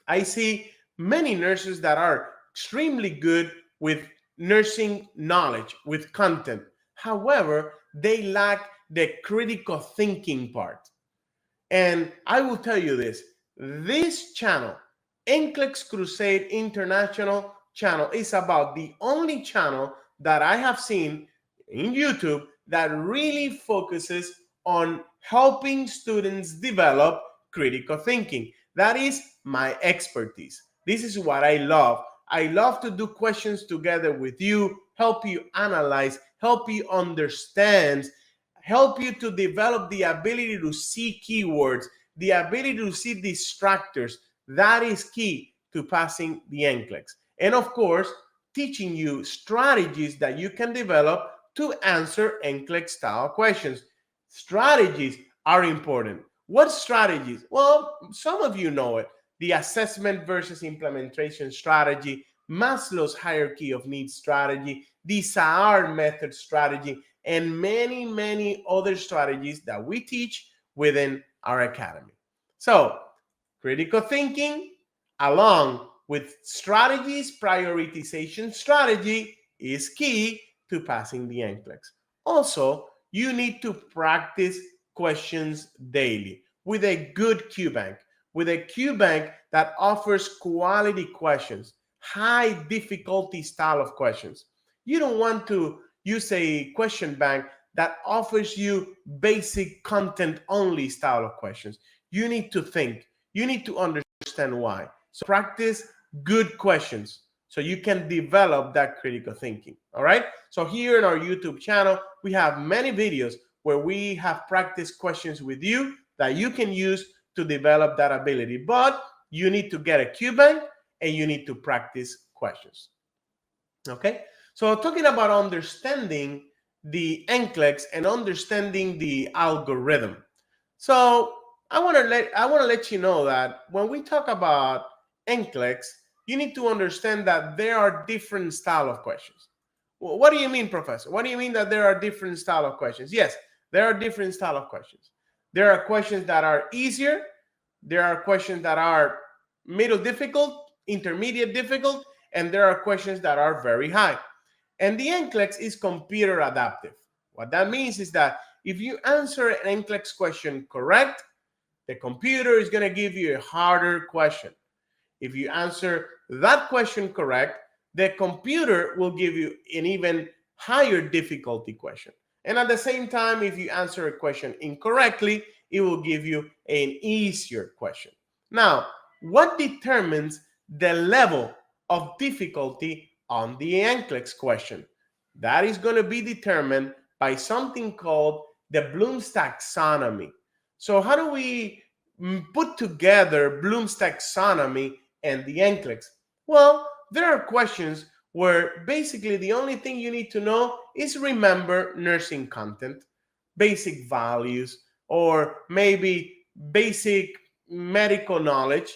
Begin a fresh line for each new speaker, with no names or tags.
I see many nurses that are extremely good with nursing knowledge, with content. However, they lack the critical thinking part. And I will tell you this channel, NCLEX Crusade International channel, is about the only channel that I have seen in YouTube that really focuses on helping students develop critical thinking. That is my expertise. This is what I love. I love to do questions together with you, help you analyze, help you understand, help you to develop the ability to see keywords, the ability to see distractors. That is key to passing the NCLEX. And of course, teaching you strategies that you can develop to answer NCLEX style questions. Strategies are important. What strategies? Well, some of you know it. The assessment versus implementation strategy, Maslow's hierarchy of needs strategy, the SAR method strategy, and many, many other strategies that we teach within our academy. So, critical thinking along with strategies, prioritization strategy is key to passing the NCLEX. Also, you need to practice questions daily with a good Q bank, with a Q bank that offers quality questions, high difficulty style of questions. You don't want to use a question bank that offers you basic content only style of questions. You need to think. You need to understand why. So practice good questions so you can develop that critical thinking. All right. So here in our YouTube channel, we have many videos where we have practiced questions with you that you can use to develop that ability. But you need to get a Q bank and you need to practice questions. Okay. So talking about understanding the NCLEX and understanding the algorithm. So I want to let you know that when we talk about NCLEX, you need to understand that there are different style of questions. Well, what do you mean, Professor? What do you mean that there are different style of questions? Yes, there are different style of questions. There are questions that are easier. There are questions that are middle difficult, intermediate difficult, and there are questions that are very high. And the NCLEX is computer adaptive. What that means is that if you answer an NCLEX question correct, the computer is going to give you a harder question. If you answer that question correct, the computer will give you an even higher difficulty question. And at the same time, if you answer a question incorrectly, it will give you an easier question. Now, what determines the level of difficulty on the NCLEX question? That is going to be determined by something called the Bloom's taxonomy. So how do we put together Bloom's taxonomy and the NCLEX? Well, there are questions where basically the only thing you need to know is remember nursing content, basic values, or maybe basic medical knowledge,